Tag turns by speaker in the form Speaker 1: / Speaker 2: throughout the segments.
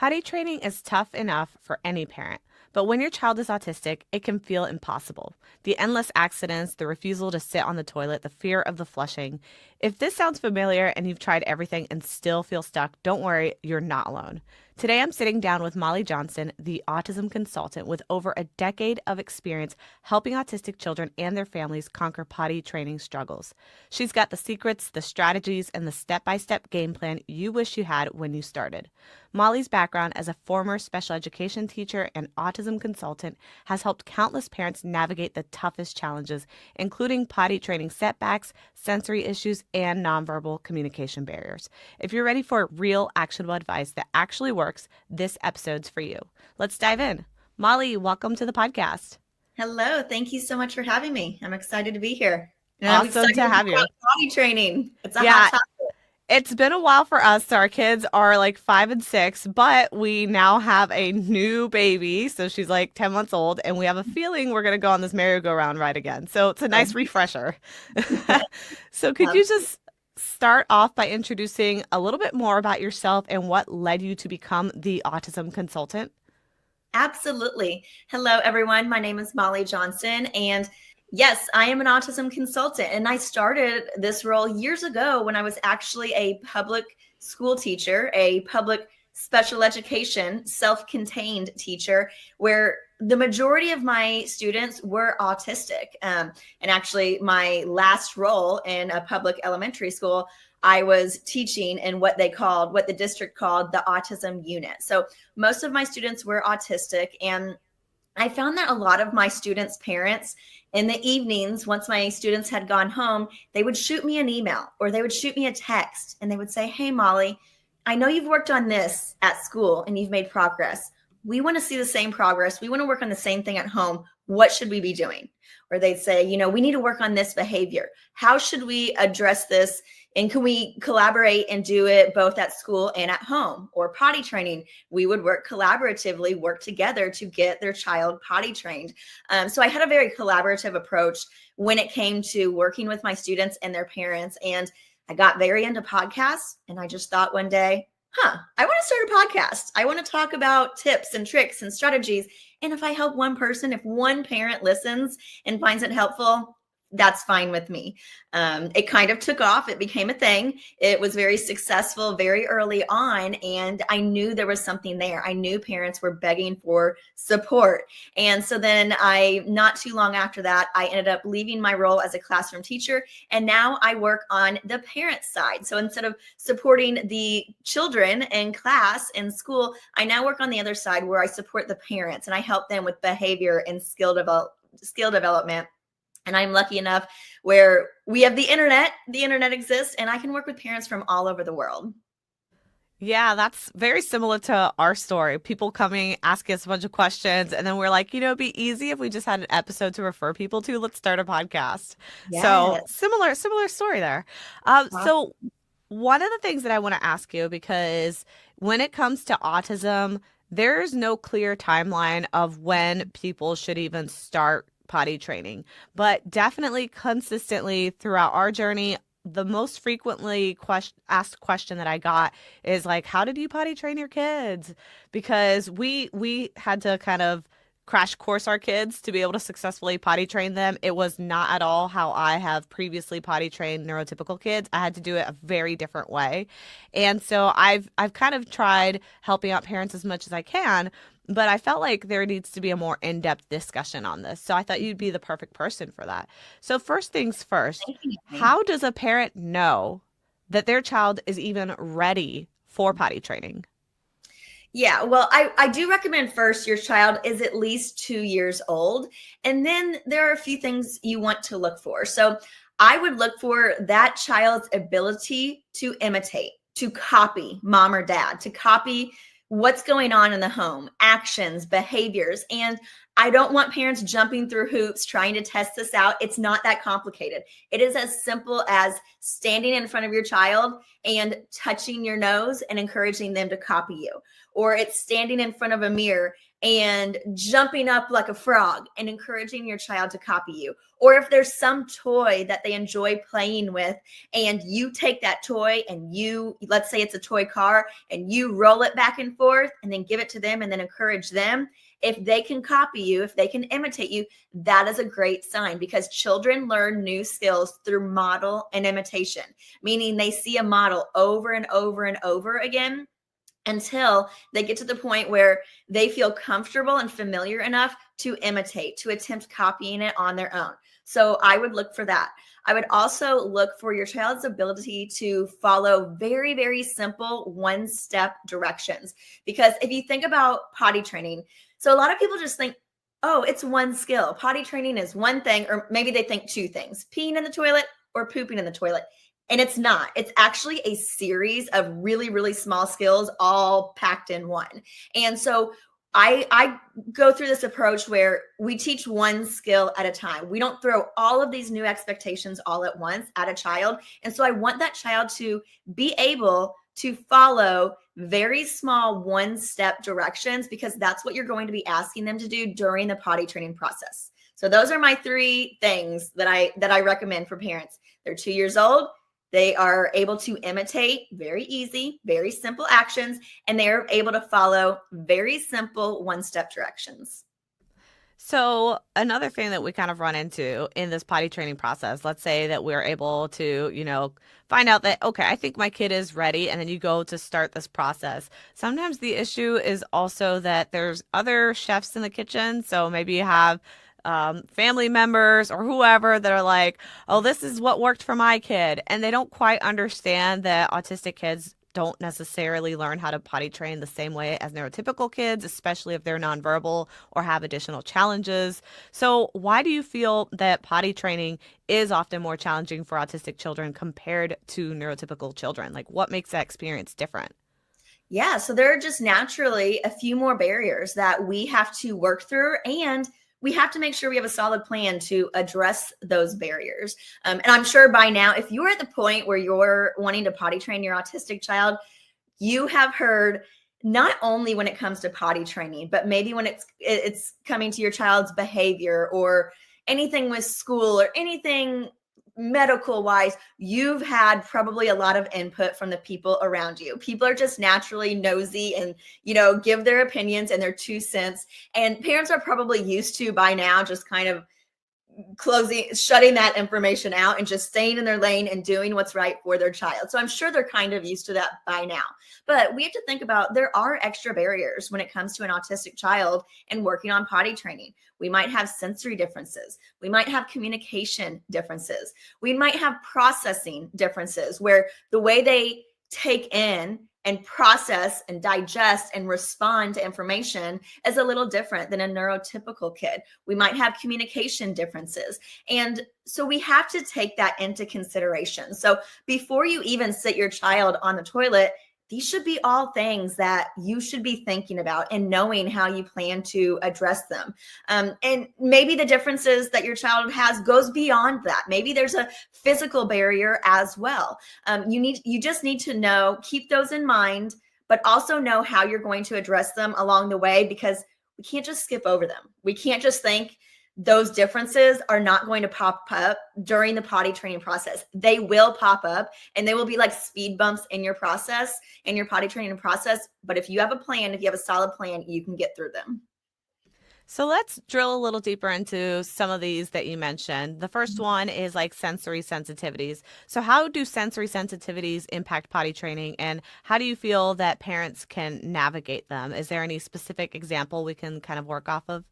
Speaker 1: Potty training is tough enough for any parent, but when your child is autistic, it can feel impossible. The endless accidents, the refusal to sit on the toilet, the fear of the flushing. If this sounds familiar and you've tried everything and still feel stuck, don't worry, you're not alone. Today, I'm sitting down with Molly Johnson, the autism consultant with over a decade of experience helping autistic children and their families conquer potty training struggles. She's got the secrets, the strategies, and the step-by-step game plan you wish you had when you started. Molly's background as a former special education teacher and autism consultant has helped countless parents navigate the toughest challenges, including potty training setbacks, sensory issues, and nonverbal communication barriers. If you're ready for real actionable advice that actually works, this episode's for you. Let's dive in. Molly, welcome to the podcast.
Speaker 2: Hello. Thank you so much for having me. I'm excited to be here. And
Speaker 1: awesome to have you.
Speaker 2: Potty training. It's a hot topic.
Speaker 1: It's been a while for us. Our kids are like 5 and 6, but we now have a new baby. So she's like 10 months old, and we have a feeling we're going to go on this merry-go-round ride again. So it's a nice refresher. So could you just start off by introducing a little bit more about yourself and what led you to become the autism consultant?
Speaker 2: Absolutely. Hello, everyone. My name is Molly Johnson, and yes, I am an autism consultant, and I started this role years ago when I was actually a public school teacher, a public special education, self-contained teacher, where the majority of my students were autistic. And actually, my last role in a public elementary school, I was teaching in what the district called the autism unit. So most of my students were autistic, and I found that a lot of my students' parents in the evenings, once my students had gone home, they would shoot me an email or they would shoot me a text and they would say, "Hey, Molly, I know you've worked on this at school and you've made progress. We want to see the same progress. We want to work on the same thing at home. What should we be doing?" Or they'd say, "We need to work on this behavior. How should we address this? And can we collaborate and do it both at school and at home?" Or potty training. We would work collaboratively, work together to get their child potty trained. So I had a very collaborative approach when it came to working with my students and their parents. And I got very into podcasts. And I just thought one day, I want to start a podcast. I want to talk about tips and tricks and strategies. And if I help one person, if one parent listens and finds it helpful, that's fine with me. It kind of took off. It became a thing. It was very successful very early on. And I knew there was something there. I knew parents were begging for support. And so then not too long after that, I ended up leaving my role as a classroom teacher. And now I work on the parent side. So instead of supporting the children in class and school, I now work on the other side where I support the parents and I help them with behavior and skill development. And I'm lucky enough where we have the internet exists, and I can work with parents from all over the world.
Speaker 1: Yeah, that's very similar to our story. People coming, asking us a bunch of questions, and then we're like, it'd be easy if we just had an episode to refer people to. Let's start a podcast.
Speaker 2: Yes.
Speaker 1: So similar story there. So one of the things that I want to ask you, because when it comes to autism, there's no clear timeline of when people should even start potty training, but definitely consistently throughout our journey, the most frequently asked question that I got is like, how did you potty train your kids? Because we had to kind of crash course our kids to be able to successfully potty train them. It was not at all how I have previously potty trained neurotypical kids. I had to do it a very different way. And so I've kind of tried helping out parents as much as I can, but I felt like there needs to be a more in-depth discussion on this. So I thought you'd be the perfect person for that. So first things first, how does a parent know that their child is even ready for potty training?
Speaker 2: Yeah, well, I do recommend first your child is at least 2 years old. And then there are a few things you want to look for. So I would look for that child's ability to imitate, to copy mom or dad, to copy what's going on in the home, actions, behaviors. And I don't want parents jumping through hoops trying to test this out. It's not that complicated. It is as simple as standing in front of your child and touching your nose and encouraging them to copy you. Or it's standing in front of a mirror and jumping up like a frog and encouraging your child to copy you. Or if there's some toy that they enjoy playing with and you take that toy and let's say it's a toy car, and you roll it back and forth and then give it to them and then encourage them. If they can copy you, if they can imitate you, that is a great sign, because children learn new skills through model and imitation, meaning they see a model over and over and over again until they get to the point where they feel comfortable and familiar enough to imitate, to attempt copying it on their own. So I would look for that. I would also look for your child's ability to follow very, very simple one-step directions. Because if you think about potty training, so a lot of people just think, oh, it's one skill. Potty training is one thing, or maybe they think two things: peeing in the toilet or pooping in the toilet. And it's not. It's actually a series of really, really small skills all packed in one. And so I go through this approach where we teach one skill at a time. We don't throw all of these new expectations all at once at a child. And so I want that child to be able to follow very small one-step directions, because that's what you're going to be asking them to do during the potty training process. So those are my 3 things that I recommend for parents. They're 2 years old. They are able to imitate very easy, very simple actions, and they're able to follow very simple one-step directions.
Speaker 1: So another thing that we kind of run into in this potty training process, let's say that we're able to, find out that, okay, I think my kid is ready, and then you go to start this process. Sometimes the issue is also that there's other chefs in the kitchen. So maybe you have family members or whoever that are like, oh, this is what worked for my kid. And they don't quite understand that autistic kids don't necessarily learn how to potty train the same way as neurotypical kids, especially if they're nonverbal or have additional challenges. So why do you feel that potty training is often more challenging for autistic children compared to neurotypical children? Like, what makes that experience different?
Speaker 2: Yeah, so there are just naturally a few more barriers that we have to work through, and we have to make sure we have a solid plan to address those barriers. And I'm sure by now, if you're at the point where you're wanting to potty train your autistic child, you have heard, not only when it comes to potty training, but maybe when it's coming to your child's behavior or anything with school or anything medical wise, you've had probably a lot of input from the people around you. People are just naturally nosy and, give their opinions and their 2 cents. And parents are probably used to by now just kind of shutting that information out and just staying in their lane and doing what's right for their child. So I'm sure they're kind of used to that by now. But we have to think about, there are extra barriers when it comes to an autistic child and working on potty training. We might have sensory differences. We might have communication differences. We might have processing differences, where the way they take in and process and digest and respond to information is a little different than a neurotypical kid. We might have communication differences. And so we have to take that into consideration. So before you even sit your child on the toilet, these should be all things that you should be thinking about and knowing how you plan to address them. And maybe the differences that your child has goes beyond that. Maybe there's a physical barrier as well. You just need to know, keep those in mind, but also know how you're going to address them along the way, because we can't just skip over them. We can't just think those differences are not going to pop up during the potty training process. They will pop up, and they will be like speed bumps in your process, in your potty training process. But if you have a plan, if you have a solid plan, you can get through them.
Speaker 1: So let's drill a little deeper into some of these that you mentioned. The first one is like sensory sensitivities. So how do sensory sensitivities impact potty training, and how do you feel that parents can navigate them? Is there any specific example we can kind of work off of?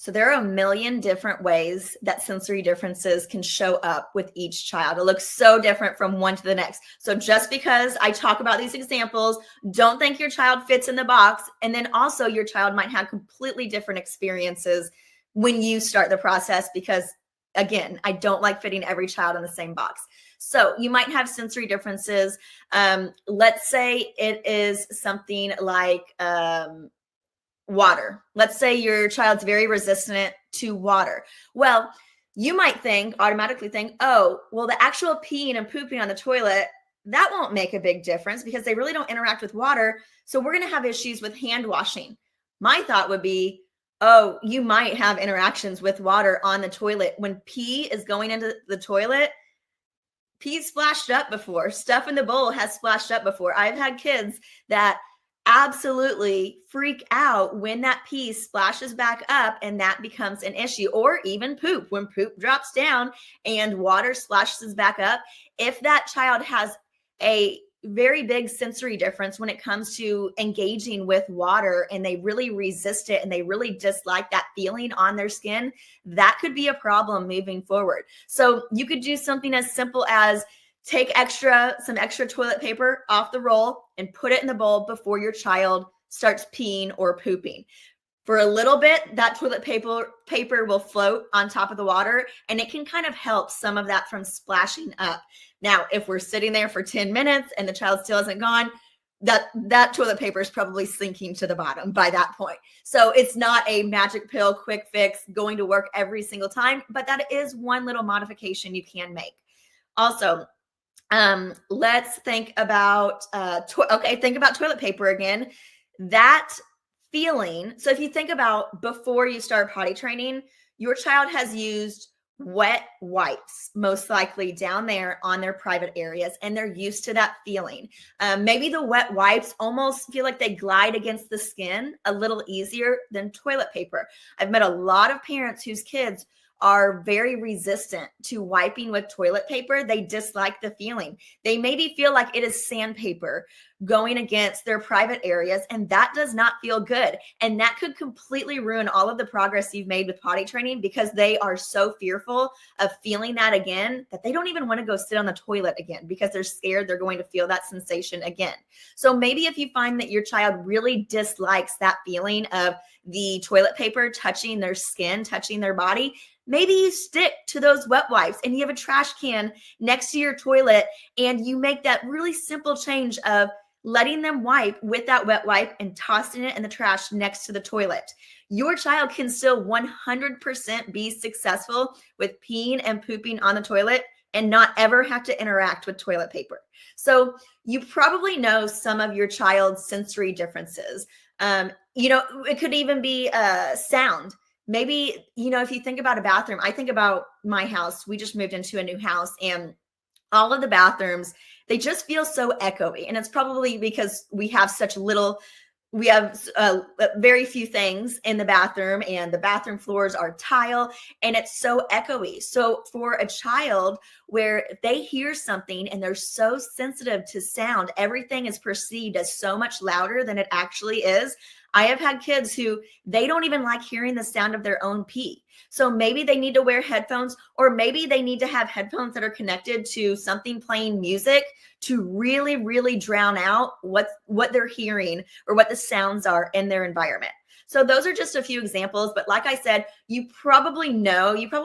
Speaker 2: So there are a million different ways that sensory differences can show up with each child. It looks so different from one to the next. So just because I talk about these examples, don't think your child fits in the box. And then also your child might have completely different experiences when you start the process, because again, I don't like fitting every child in the same box. So you might have sensory differences. Let's say it is something like, water. Let's say your child's very resistant to water. Well, you might automatically think, oh, well, the actual peeing and pooping on the toilet, that won't make a big difference because they really don't interact with water. So we're going to have issues with hand washing. My thought would be, oh, you might have interactions with water on the toilet. When pee is going into the toilet, pee splashed up before. Stuff in the bowl has splashed up before. I've had kids that absolutely freak out when that pee splashes back up and that becomes an issue. Or even poop, when poop drops down and water splashes back up. If that child has a very big sensory difference when it comes to engaging with water and they really resist it and they really dislike that feeling on their skin, that could be a problem moving forward. So you could do something as simple as take some extra toilet paper off the roll and put it in the bowl before your child starts peeing or pooping. For a little bit, that toilet paper will float on top of the water, and it can kind of help some of that from splashing up. Now, if we're sitting there for 10 minutes and the child still hasn't gone, that toilet paper is probably sinking to the bottom by that point. So it's not a magic pill, quick fix, going to work every single time, but that is one little modification you can make. Also, let's think about, think about toilet paper again. That feeling. So if you think about before you start potty training, your child has used wet wipes, most likely down there on their private areas, and they're used to that feeling. Maybe the wet wipes almost feel like they glide against the skin a little easier than toilet paper. I've met a lot of parents whose kids are very resistant to wiping with toilet paper. They dislike the feeling. They maybe feel like it is sandpaper going against their private areas, and that does not feel good. And that could completely ruin all of the progress you've made with potty training because they are so fearful of feeling that again that they don't even want to go sit on the toilet again because they're scared they're going to feel that sensation again. So maybe if you find that your child really dislikes that feeling of the toilet paper touching their skin, touching their body, maybe you stick to those wet wipes and you have a trash can next to your toilet and you make that really simple change of letting them wipe with that wet wipe and tossing it in the trash next to the toilet. Your child can still 100% be successful with peeing and pooping on the toilet and not ever have to interact with toilet paper. So you probably know some of your child's sensory differences. It could even be sound. Maybe, if you think about a bathroom, I think about my house. We just moved into a new house and all of the bathrooms, they just feel so echoey. And it's probably because we have very few things in the bathroom and the bathroom floors are tile and it's so echoey. So for a child where they hear something and they're so sensitive to sound, everything is perceived as so much louder than it actually is. I have had kids who they don't even like hearing the sound of their own pee. So maybe they need to wear headphones, or maybe they need to have headphones that are connected to something playing music to really, really drown out what they're hearing or what the sounds are in their environment. So those are just a few examples. But like I said, you probably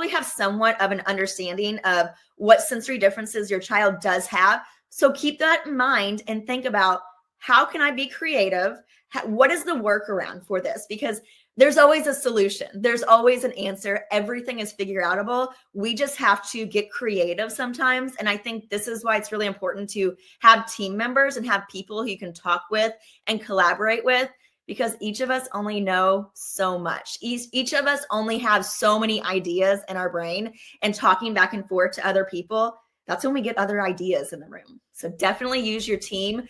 Speaker 2: have somewhat of an understanding of what sensory differences your child does have. So keep that in mind and think about, how can I be creative? What is the workaround for this? Because there's always a solution. There's always an answer. Everything is figure outable. We just have to get creative sometimes. And I think this is why it's really important to have team members and have people who you can talk with and collaborate with, because each of us only know so much. Each of us only have so many ideas in our brain, and talking back and forth to other people, that's when we get other ideas in the room. So definitely use your team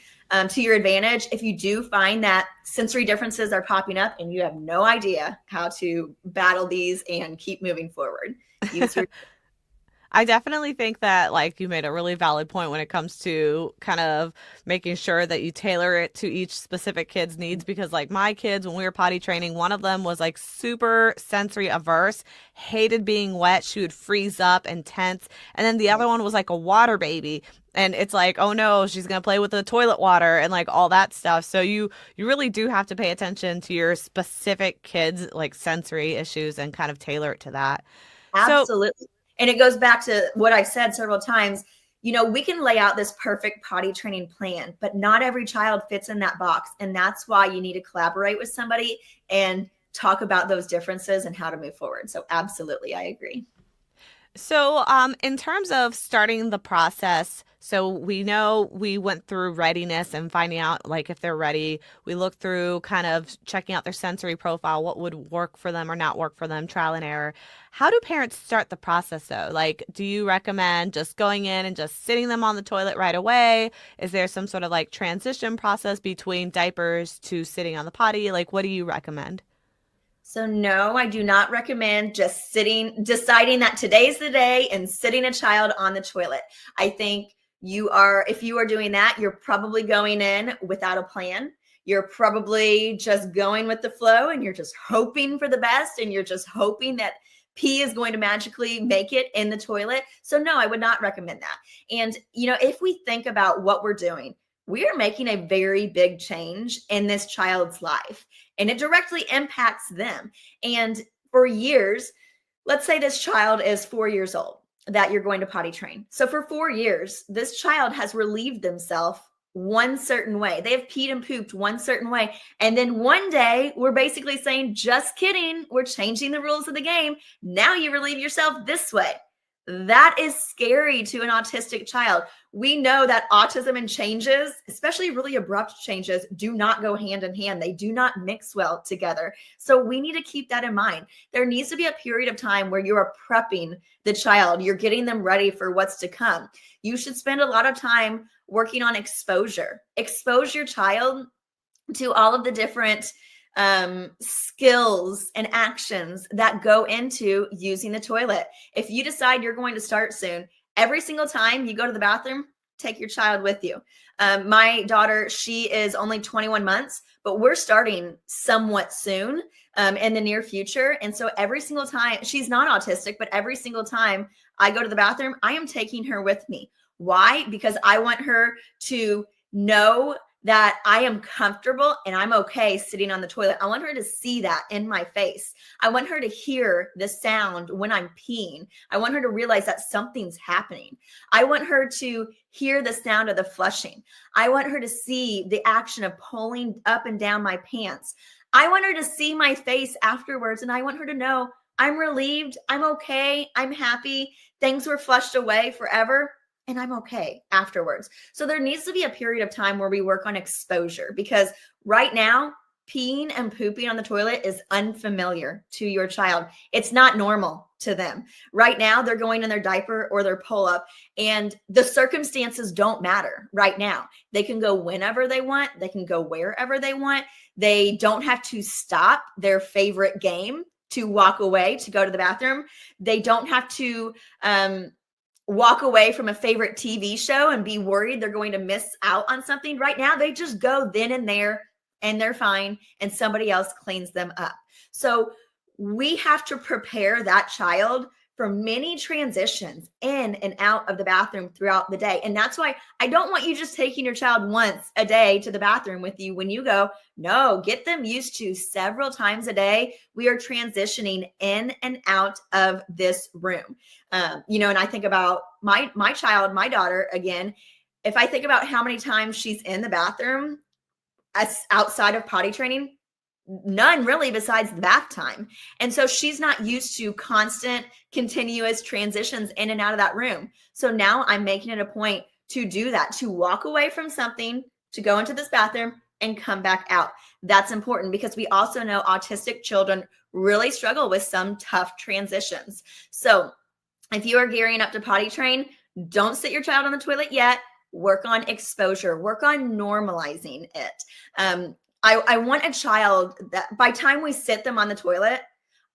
Speaker 2: to your advantage. If you do find that sensory differences are popping up and you have no idea how to battle these and keep moving forward, use your
Speaker 1: I definitely think that, like, you made a really valid point when it comes to kind of making sure that you tailor it to each specific kid's needs. Because, like, my kids, when we were potty training, one of them was like super sensory averse, hated being wet. She would freeze up and tense. And then the other one was like a water baby. And it's like, oh no, she's going to play with the toilet water and like all that stuff. So you really do have to pay attention to your specific kids' like sensory issues and kind of tailor it to that. So
Speaker 2: Absolutely. And it goes back to what I've said several times. We can lay out this perfect potty training plan, but not every child fits in that box. And that's why you need to collaborate with somebody and talk about those differences and how to move forward. So absolutely, I agree.
Speaker 1: So, in terms of starting the process, so we know we went through readiness and finding out like if they're ready. We look through kind of checking out their sensory profile, what would work for them or not work for them, trial and error. How do parents start the process though? Like, do you recommend just going in and just sitting them on the toilet right away? Is there some sort of like transition process between diapers to sitting on the potty? Like, what do you recommend?
Speaker 2: So no, I do not recommend just deciding that today's the day and sitting a child on the toilet. I think if you are doing that, you're probably going in without a plan. You're probably just going with the flow and you're just hoping for the best and you're just hoping that pee is going to magically make it in the toilet. So no, I would not recommend that. And if we think about what we're doing, we are making a very big change in this child's life and it directly impacts them. And for years, let's say this child is 4 years old that you're going to potty train. So for 4 years, this child has relieved themselves one certain way. They have peed and pooped one certain way. And then one day we're basically saying, just kidding, we're changing the rules of the game. Now you relieve yourself this way. That is scary to an autistic child. We know that autism and changes, especially really abrupt changes, do not go hand in hand. They do not mix well together. So we need to keep that in mind. There needs to be a period of time where you are prepping the child. You're getting them ready for what's to come. You should spend a lot of time working on exposure. Expose your child to all of the different skills and actions that go into using the toilet. If you decide you're going to start soon, every single time you go to the bathroom, take your child with you. My daughter, she is only 21 months, but we're starting somewhat soon in the near future. And so every single time, she's not autistic, but every single time I go to the bathroom, I am taking her with me. Why? Because I want her to know that I am comfortable and I'm okay sitting on the toilet. I want her to see that in my face. I want her to hear the sound when I'm peeing. I want her to realize that something's happening. I want her to hear the sound of the flushing. I want her to see the action of pulling up and down my pants. I want her to see my face afterwards and I want her to know I'm relieved, I'm okay, I'm happy, things were flushed away forever. And I'm okay afterwards. So there needs to be a period of time where we work on exposure because right now, peeing and pooping on the toilet is unfamiliar to your child. It's not normal to them. Right now, they're going in their diaper or their pull-up, and the circumstances don't matter right now. They can go whenever they want. They can go wherever they want. They don't have to stop their favorite game to walk away to go to the bathroom. They don't have to walk away from a favorite TV show and be worried they're going to miss out on something. Right now, they just go then and there and they're fine and somebody else cleans them up. So we have to prepare that child for many transitions in and out of the bathroom throughout the day. And that's why I don't want you just taking your child once a day to the bathroom with you when you go. No, get them used to several times a day. We are transitioning in and out of this room. And I think about my child, my daughter, again, if I think about how many times she's in the bathroom outside of potty training, none really besides the bath time. And so she's not used to constant, continuous transitions in and out of that room. So now I'm making it a point to do that, to walk away from something, to go into this bathroom and come back out. That's important because we also know autistic children really struggle with some tough transitions. So if you are gearing up to potty train, don't sit your child on the toilet yet. Work on exposure, work on normalizing it. I want a child that by the time we sit them on the toilet,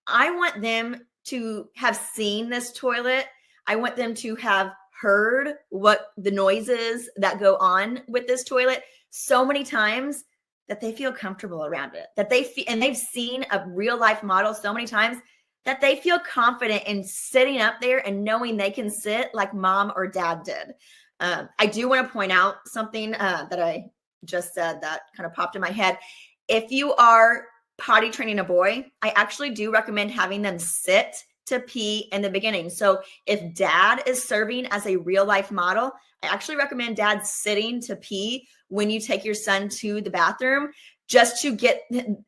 Speaker 2: I want them to have seen this toilet. I want them to have heard what the noises that go on with this toilet so many times that they feel comfortable around it, that and they've seen a real life model so many times that they feel confident in sitting up there and knowing they can sit like mom or dad did. I do want to point out something that I just said that kind of popped in my head. If you are potty training a boy, I actually do recommend having them sit to pee in the beginning. So if dad is serving as a real life model, I actually recommend dad sitting to pee when you take your son to the bathroom, just to get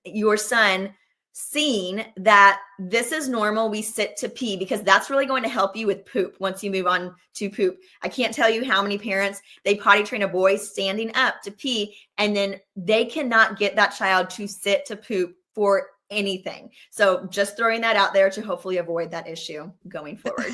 Speaker 2: your son seeing that this is normal. We sit to pee because that's really going to help you with poop once you move on to poop. I can't tell you how many parents, they potty train a boy standing up to pee, and then they cannot get that child to sit to poop for anything. So just throwing that out there to hopefully avoid that issue going forward.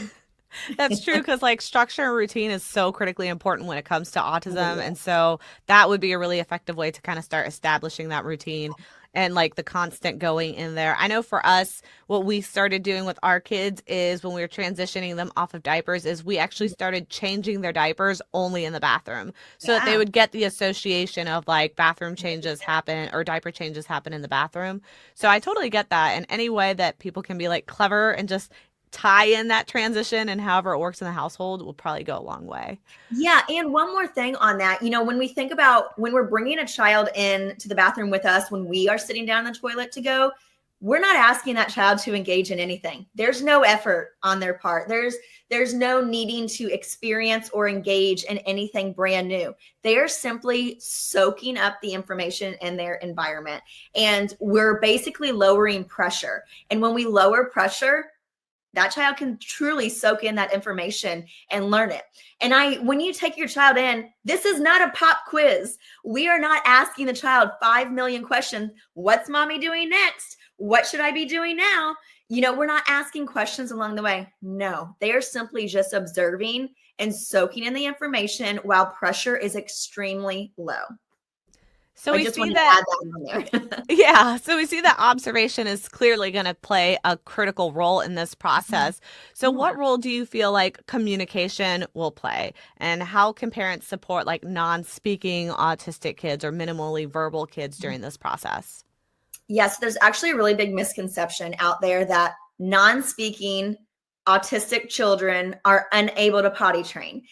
Speaker 1: That's true because like structure and routine is so critically important when it comes to
Speaker 2: Oh,
Speaker 1: autism.
Speaker 2: yeah.
Speaker 1: And so that would be a really effective way to kind of start establishing that routine and like the constant going in there. I know for us, what we started doing with our kids is when we were transitioning them off of diapers, is we actually started changing their diapers only in the bathroom so that they
Speaker 2: Yeah.
Speaker 1: would get the association of like bathroom changes happen or diaper changes happen in the bathroom. So I totally get that. And any way that people can be like clever and just tie in that transition and however it works in the household will probably go a long way.
Speaker 2: Yeah, and one more thing on that, when we think about when we're bringing a child in to the bathroom with us, when we are sitting down in the toilet to go, we're not asking that child to engage in anything. There's no effort on their part. There's no needing to experience or engage in anything brand new. They are simply soaking up the information in their environment, and we're basically lowering pressure. And when we lower pressure, that child can truly soak in that information and learn it. And when you take your child in, this is not a pop quiz. We are not asking the child 5 million questions. What's mommy doing next? What should I be doing now? We're not asking questions along the way. No, they are simply just observing and soaking in the information while pressure is extremely low.
Speaker 1: So
Speaker 2: I
Speaker 1: we
Speaker 2: just
Speaker 1: see
Speaker 2: wanted to
Speaker 1: that,
Speaker 2: add that in there.
Speaker 1: yeah, so we see that observation is clearly going to play a critical role in this process. So
Speaker 2: Yeah.
Speaker 1: what role do you feel like communication will play? And how can parents support like non-speaking autistic kids or minimally verbal kids during this process?
Speaker 2: Yes, there's actually a really big misconception out there that non-speaking autistic children are unable to potty train.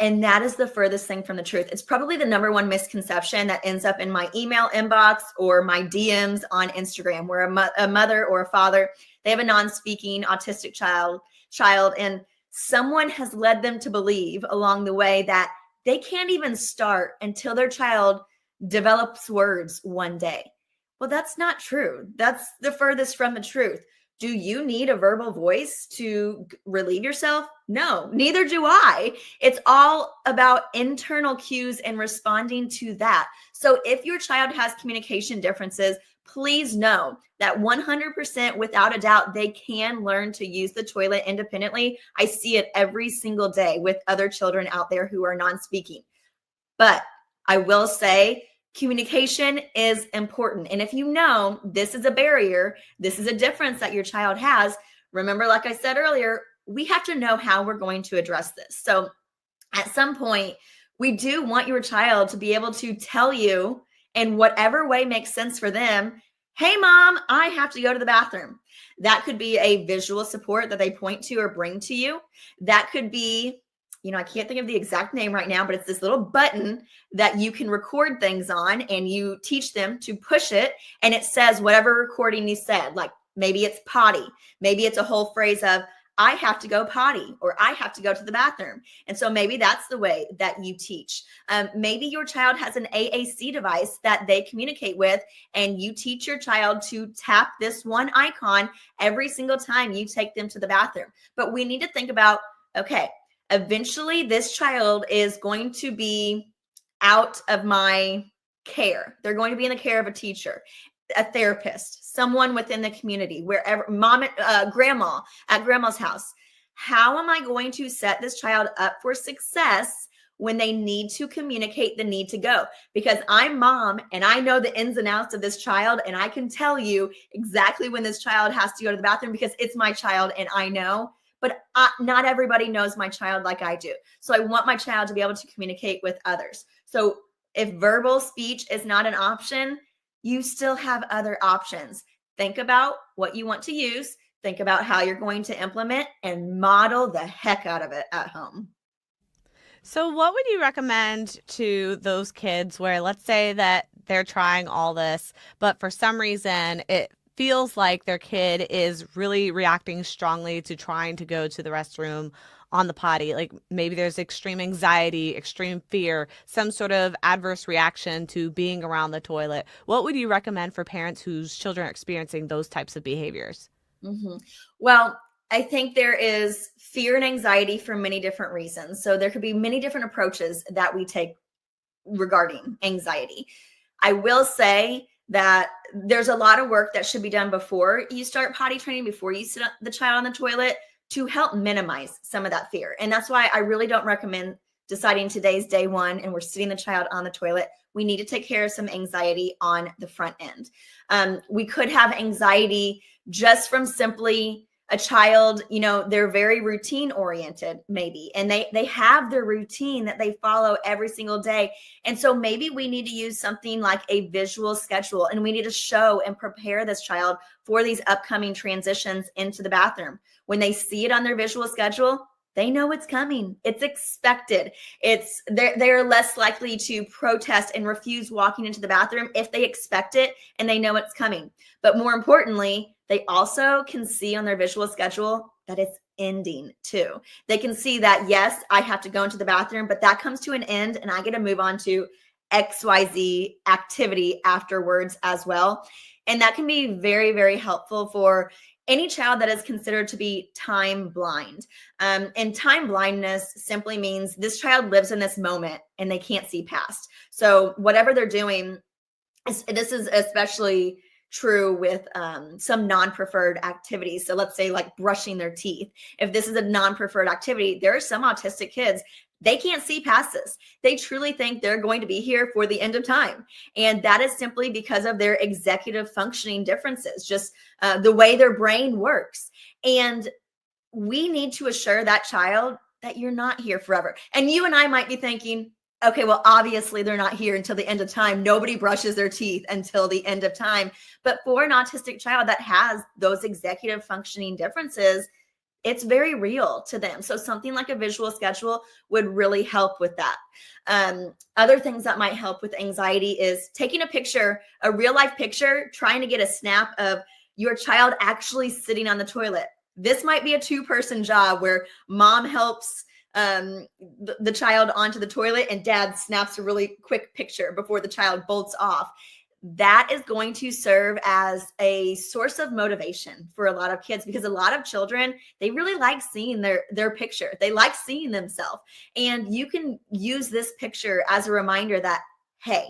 Speaker 2: And that is the furthest thing from the truth. It's probably the number one misconception that ends up in my email inbox or my DMs on Instagram, where a mother or a father, they have a non-speaking autistic child, and someone has led them to believe along the way that they can't even start until their child develops words one day. Well, that's not true. That's the furthest from the truth. Do you need a verbal voice to relieve yourself? No, neither do I. It's all about internal cues and responding to that. So if your child has communication differences, please know that 100% without a doubt, they can learn to use the toilet independently. I see it every single day with other children out there who are non-speaking. But I will say, communication is important. And if you know this is a barrier, this is a difference that your child has, remember, like I said earlier, we have to know how we're going to address this. So at some point, we do want your child to be able to tell you in whatever way makes sense for them, hey, mom, I have to go to the bathroom. That could be a visual support that they point to or bring to you. That could be, I can't think of the exact name right now, but it's this little button that you can record things on, and you teach them to push it, and it says whatever recording you said. Like maybe it's potty, maybe it's a whole phrase of I have to go potty, or I have to go to the bathroom. And so maybe that's the way that you teach. Maybe your child has an AAC device that they communicate with, and you teach your child to tap this one icon every single time you take them to the bathroom. But we need to think about, okay, eventually this child is going to be out of my care. They're going to be in the care of a teacher, a therapist, someone within the community, wherever, mom, grandma at grandma's house. How am I going to set this child up for success when they need to communicate the need to go? Because I'm mom and I know the ins and outs of this child, and I can tell you exactly when this child has to go to the bathroom because it's my child and I know. But not everybody knows my child like I do. So I want my child to be able to communicate with others. So if verbal speech is not an option, you still have other options. Think about what you want to use. Think about how you're going to implement, and model the heck out of it at home.
Speaker 1: So, what would you recommend to those kids where, let's say that they're trying all this, but for some reason feels like their kid is really reacting strongly to trying to go to the restroom on the potty, like maybe there's extreme anxiety, extreme fear, some sort of adverse reaction to being around the toilet, what would you recommend for parents whose children are experiencing those types of behaviors?
Speaker 2: Mm-hmm. Well, I think there is fear and anxiety for many different reasons. So there could be many different approaches that we take regarding anxiety. I will say that there's a lot of work that should be done before you start potty training, before you sit the child on the toilet, to help minimize some of that fear. And that's why I really don't recommend deciding today's day one and we're sitting the child on the toilet. We need to take care of some anxiety on the front end. We could have anxiety just from simply a child, they're very routine oriented maybe, and they have their routine that they follow every single day. And so maybe we need to use something like a visual schedule, and we need to show and prepare this child for these upcoming transitions into the bathroom. When they see it on their visual schedule, they know it's coming. It's expected. They're less likely to protest and refuse walking into the bathroom if they expect it and they know it's coming. But more importantly, they also can see on their visual schedule that it's ending too. They can see that, yes, I have to go into the bathroom, but that comes to an end and I get to move on to XYZ activity afterwards as well. And that can be very, very helpful for any child that is considered to be time blind. And time blindness simply means this child lives in this moment and they can't see past. So whatever they're doing, this is especially true with some non-preferred activities. So let's say like brushing their teeth. If this is a non-preferred activity, there are some autistic kids, they can't see past this. They truly think they're going to be here for the end of time. And that is simply because of their executive functioning differences, just the way their brain works. And we need to assure that child that you're not here forever. And you and I might be thinking, okay, well, obviously they're not here until the end of time. Nobody brushes their teeth until the end of time. But for an autistic child that has those executive functioning differences, it's very real to them. So something like a visual schedule would really help with that. Other things that might help with anxiety is taking a picture, a real life picture, trying to get a snap of your child actually sitting on the toilet. This might be a two-person job where mom helps the child onto the toilet and dad snaps a really quick picture before the child bolts off. That is going to serve as a source of motivation for a lot of kids, because a lot of children, they really like seeing their picture. They like seeing themselves. And you can use this picture as a reminder that, hey,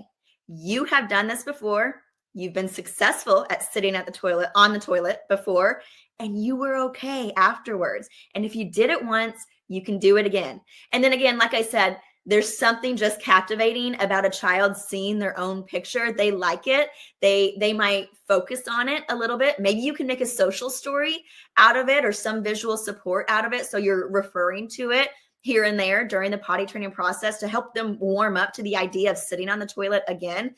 Speaker 2: you have done this before. You've been successful at sitting at the toilet, on the toilet before, and you were okay afterwards. And if you did it once, you can do it again. And then again, like I said, there's something just captivating about a child seeing their own picture. They like it. They might focus on it a little bit. Maybe you can make a social story out of it or some visual support out of it. So you're referring to it here and there during the potty training process to help them warm up to the idea of sitting on the toilet again.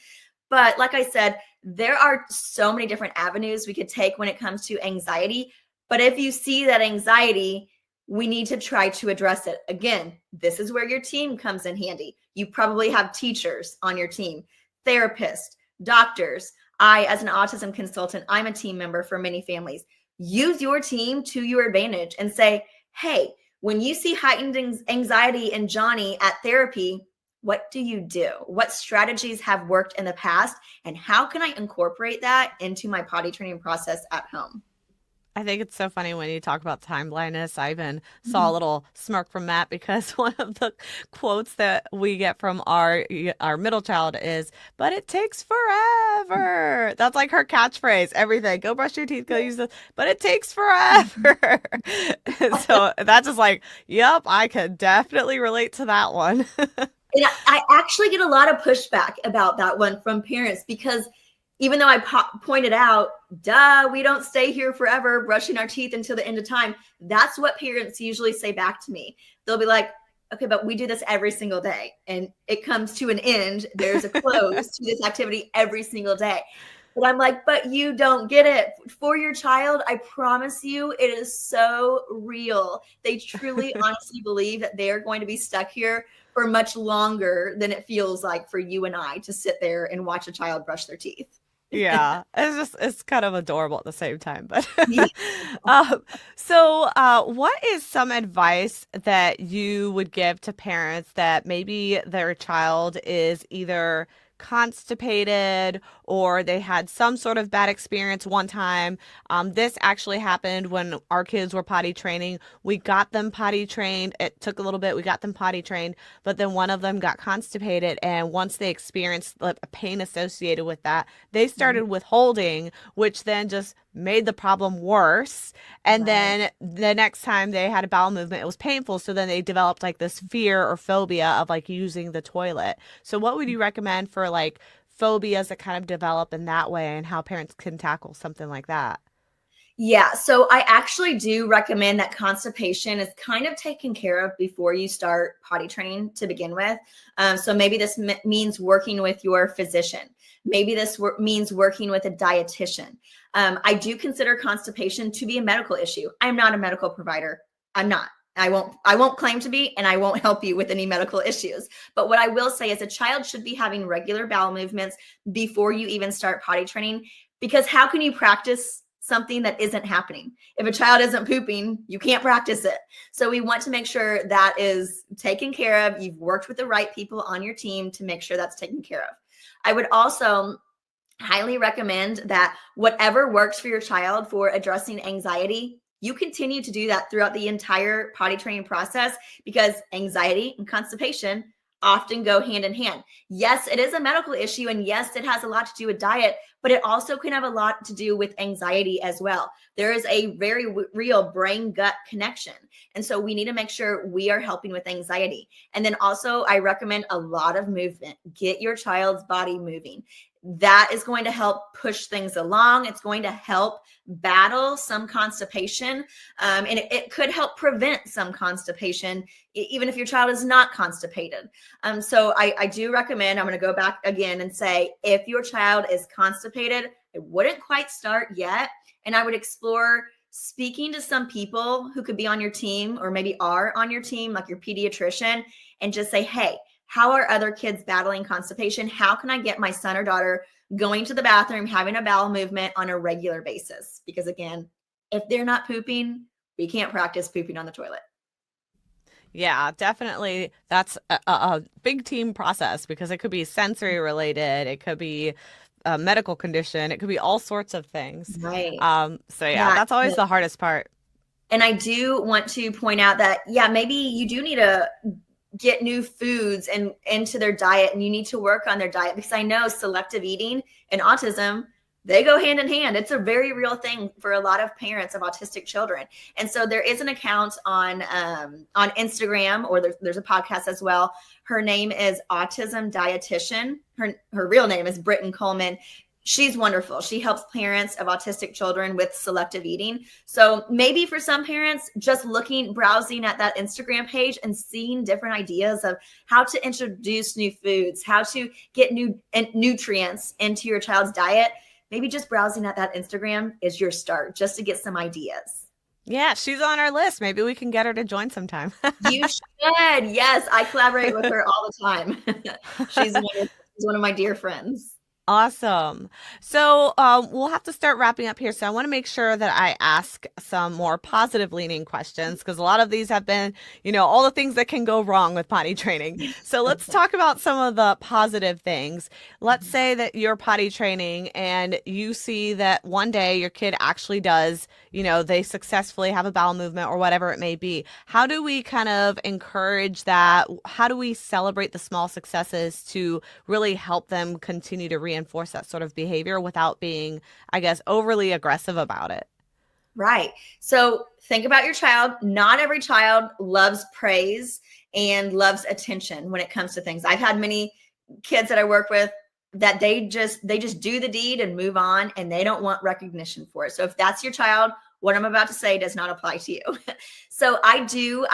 Speaker 2: But like I said, there are so many different avenues we could take when it comes to anxiety. But if you see that anxiety, we need to try to address it. Again, this is where your team comes in handy. You probably have teachers on your team, therapists, doctors. I, as an autism consultant, I'm a team member for many families. Use your team to your advantage and say, hey, when you see heightened anxiety in Johnny at therapy, what do you do? What strategies have worked in the past? And how can I incorporate that into my potty training process at home?
Speaker 1: I think it's so funny when you talk about time blindness. I even saw a little smirk from Matt because one of the quotes that we get from our middle child is, "But it takes forever." That's like her catchphrase. Everything. Go brush your teeth. Go use this. But it takes forever. So that's just like, yep, I could definitely relate to that one.
Speaker 2: And I actually get a lot of pushback about that one from parents, because even though I pointed out, we don't stay here forever brushing our teeth until the end of time. That's what parents usually say back to me. They'll be like, okay, but we do this every single day and it comes to an end. There's a close to this activity every single day. But I'm like, but you don't get it. For your child, I promise you, it is so real. They truly, honestly believe that they're going to be stuck here for much longer than it feels like for you and I to sit there and watch a child brush their teeth.
Speaker 1: Yeah, it's kind of adorable at the same time. But
Speaker 2: Yeah.
Speaker 1: what is some advice that you would give to parents that maybe their child is either constipated or they had some sort of bad experience one time? This actually happened when our kids were potty training. We got them potty trained. It took a little bit. We got them potty trained, but then one of them got constipated, and once they experienced the pain associated with that, they started withholding, which then just made the problem worse. And
Speaker 2: Right.
Speaker 1: then the next time they had a bowel movement, it was painful. So then they developed like this fear or phobia of like using the toilet. So, what would you recommend for like phobias that kind of develop in that way and how parents can tackle something like that?
Speaker 2: Yeah, so I actually do recommend that constipation is kind of taken care of before you start potty training to begin with. So maybe this means working with your physician. Maybe this means working with a dietitian. I do consider constipation to be a medical issue. I'm not a medical provider. I'm not. I won't claim to be, and I won't help you with any medical issues. But what I will say is a child should be having regular bowel movements before you even start potty training, because how can you practice something that isn't happening? If a child isn't pooping, you can't practice it. So we want to make sure that is taken care of. You've worked with the right people on your team to make sure that's taken care of. I would also highly recommend that whatever works for your child for addressing anxiety, you continue to do that throughout the entire potty training process, because anxiety and constipation often go hand in hand. Yes, it is a medical issue, and yes, it has a lot to do with diet, but it also can have a lot to do with anxiety as well. There is a very real brain gut connection. And so we need to make sure we are helping with anxiety. And then also, I recommend a lot of movement. Get your child's body moving. That is going to help push things along. It's going to help battle some constipation. And it could help prevent some constipation, even if your child is not constipated. So I do recommend, I'm going to go back again and say, if your child is constipated, I wouldn't quite start yet. And I would explore speaking to some people who could be on your team or maybe are on your team, like your pediatrician, and just say, hey, how are other kids battling constipation? How can I get my son or daughter going to the bathroom, having a bowel movement on a regular basis? Because again, if they're not pooping, we can't practice pooping on the toilet.
Speaker 1: Yeah, definitely. That's a big team process because it could be sensory related, it could be a medical condition, it could be all sorts of things.
Speaker 2: Right.
Speaker 1: So yeah,
Speaker 2: Yeah.
Speaker 1: that's always the hardest part.
Speaker 2: And I do want to point out that, yeah, maybe you do need to get new foods and into their diet, and you need to work on their diet, because I know selective eating and autism, they go hand in hand. It's a very real thing for a lot of parents of autistic children. And so there is an account on Instagram, or there's a podcast as well. Her name is Autism Dietitian. Her real name is Britton Coleman. She's wonderful. She helps parents of autistic children with selective eating. So maybe for some parents, just browsing at that Instagram page and seeing different ideas of how to introduce new foods, how to get new nutrients into your child's diet, maybe just browsing at that Instagram is your start, just to get some ideas.
Speaker 1: Yeah, she's on our list. Maybe we can get her to join sometime.
Speaker 2: You should. Yes, I collaborate with her all the time. She's one of my dear friends.
Speaker 1: Awesome. So we'll have to start wrapping up here. So I want to make sure that I ask some more positive leaning questions because a lot of these have been, all the things that can go wrong with potty training. So let's talk about some of the positive things. Let's say that you're potty training and you see that one day your kid actually does, they successfully have a bowel movement or whatever it may be. How do we kind of encourage that? How do we celebrate the small successes to really help them continue to reinforce that sort of behavior without being, I guess, overly aggressive about it?
Speaker 2: Right. So think about your child. Not every child loves praise and loves attention when it comes to things. I've had many kids that I work with that they just do the deed and move on, and they don't want recognition for it. So if that's your child, what I'm about to say does not apply to you. So I do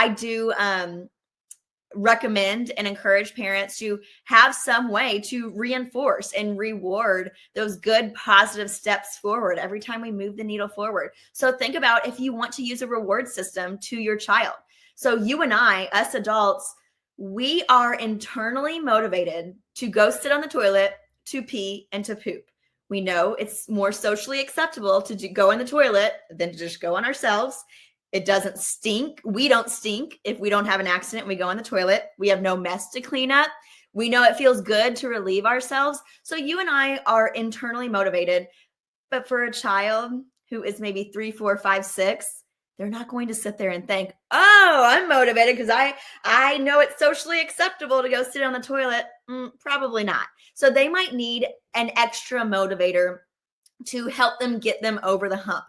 Speaker 2: recommend and encourage parents to have some way to reinforce and reward those good positive steps forward every time we move the needle forward. So think about if you want to use a reward system to your child. So you and I, us adults, we are internally motivated to go sit on the toilet, to pee, and to poop. We know it's more socially acceptable to go in the toilet than to just go on ourselves. It doesn't stink. We don't stink if we don't have an accident. We go in the toilet. We have no mess to clean up. We know it feels good to relieve ourselves. So you and I are internally motivated. But for a child who is maybe 3, 4, 5, 6, they're not going to sit there and think, oh, I'm motivated because I know it's socially acceptable to go sit on the toilet. Probably not. So they might need an extra motivator to help them get them over the hump.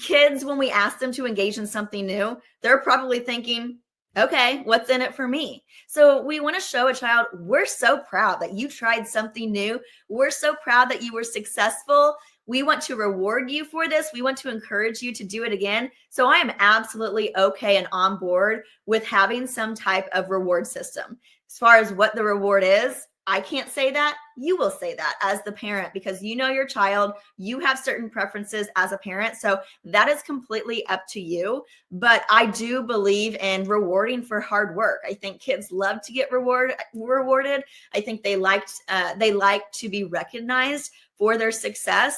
Speaker 2: Kids, when we ask them to engage in something new, they're probably thinking, okay, what's in it for me? So we want to show a child, we're so proud that you tried something new. We're so proud that you were successful. We want to reward you for this. We want to encourage you to do it again. So I am absolutely okay and on board with having some type of reward system. As far as what the reward is, I can't say that. You will say that as the parent because you know your child. You have certain preferences as a parent. So that is completely up to you. But I do believe in rewarding for hard work. I think kids love to get rewarded. I think they like to be recognized for their success.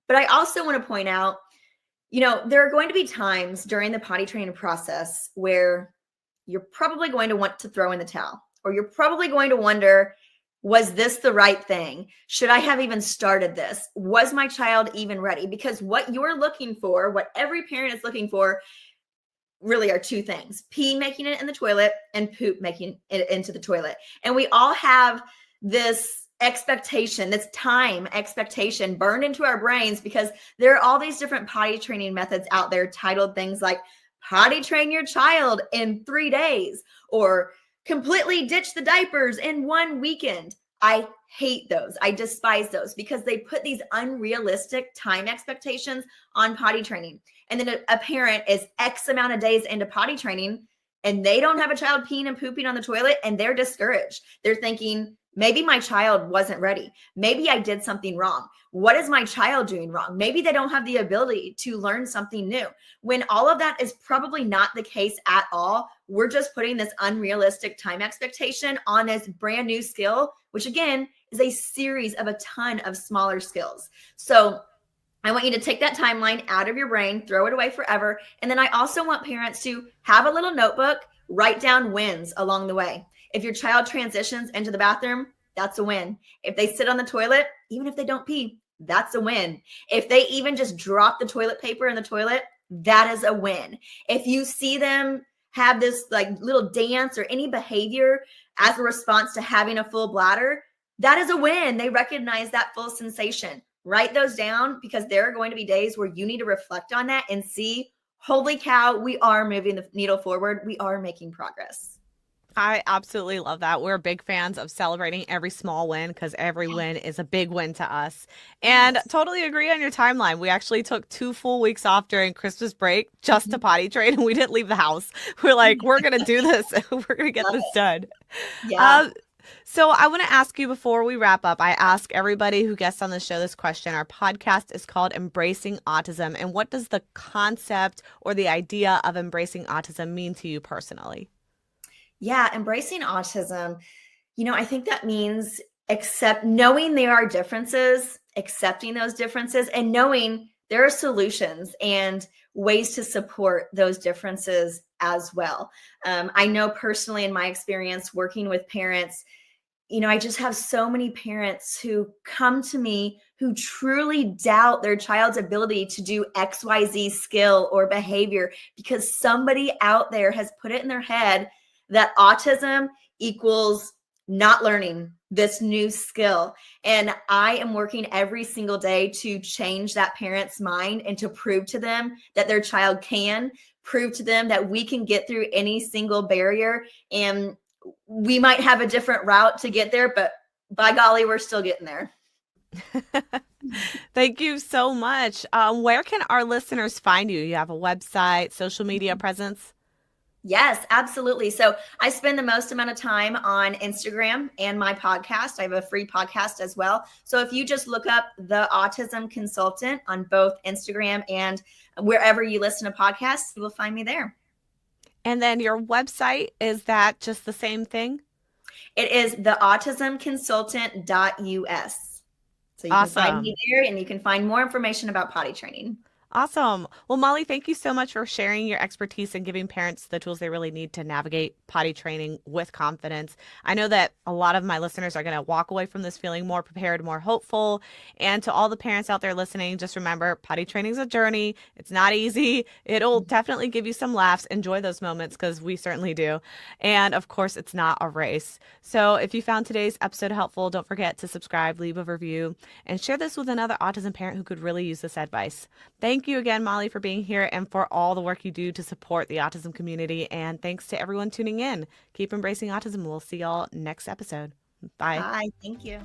Speaker 2: But I also want to point out, there are going to be times during the potty training process where you're probably going to want to throw in the towel, or you're probably going to wonder, was this the right thing? Should I have even started this? Was my child even ready? Because what you're looking for, what every parent is looking for, really are two things: pee making it in the toilet and poop making it into the toilet. And we all have this expectation, this time expectation burned into our brains because there are all these different potty training methods out there titled things like potty train your child in 3 days or completely ditch the diapers in 1 weekend. I hate those. I despise those because they put these unrealistic time expectations on potty training. And then a parent is X amount of days into potty training and they don't have a child peeing and pooping on the toilet and they're discouraged. They're thinking, maybe my child wasn't ready. Maybe I did something wrong. What is my child doing wrong? Maybe they don't have the ability to learn something new. When all of that is probably not the case at all, we're just putting this unrealistic time expectation on this brand new skill, which again is a series of a ton of smaller skills. So I want you to take that timeline out of your brain, throw it away forever. And then I also want parents to have a little notebook, write down wins along the way. If your child transitions into the bathroom, that's a win. If they sit on the toilet, even if they don't pee, that's a win. If they even just drop the toilet paper in the toilet, that is a win. If you see them have this like little dance or any behavior as a response to having a full bladder, that is a win. They recognize that full sensation. Write those down because there are going to be days where you need to reflect on that and see, holy cow, we are moving the needle forward. We are making progress.
Speaker 1: I absolutely love that. We're big fans of celebrating every small win because every win is a big win to us. And totally agree on your timeline. We actually took 2 full weeks off during Christmas break just to potty train, and we didn't leave the house. We're like, we're going to do this. We're going to get this done.
Speaker 2: Yeah.
Speaker 1: So I want to ask you before we wrap up, I ask everybody who guests on the show this question. Our podcast is called Embracing Autism. And what does the concept or the idea of embracing autism mean to you personally?
Speaker 2: Yeah, embracing autism, I think that means knowing there are differences, accepting those differences, and knowing there are solutions and ways to support those differences as well. I know personally in my experience working with parents, I just have so many parents who come to me who truly doubt their child's ability to do XYZ skill or behavior because somebody out there has put it in their head that autism equals not learning this new skill. And I am working every single day to change that parent's mind and to prove to them that their child can, prove to them that we can get through any single barrier. And we might have a different route to get there, but by golly, we're still getting there.
Speaker 1: Thank you so much. Where can our listeners find you? You have a website, social media presence?
Speaker 2: Yes, absolutely. So I spend the most amount of time on Instagram and my podcast. I have a free podcast as well. So if you just look up the Autism Consultant on both Instagram and wherever you listen to podcasts, you will find me there.
Speaker 1: And then your website, is that just the same thing?
Speaker 2: It is theautismconsultant.us. So you can find me
Speaker 1: Awesome.
Speaker 2: there and you can find more information about potty training.
Speaker 1: Awesome. Well, Molly, thank you so much for sharing your expertise and giving parents the tools they really need to navigate potty training with confidence. I know that a lot of my listeners are going to walk away from this feeling more prepared, more hopeful. And to all the parents out there listening, just remember potty training is a journey. It's not easy. It'll definitely give you some laughs. Enjoy those moments because we certainly do. And of course, it's not a race. So if you found today's episode helpful, don't forget to subscribe, leave a review, and share this with another autism parent who could really use this advice. Thank you again, Molly, for being here and for all the work you do to support the autism community. And thanks to everyone tuning in. Keep embracing autism. We'll see y'all next episode. Bye.
Speaker 2: Bye. Thank you.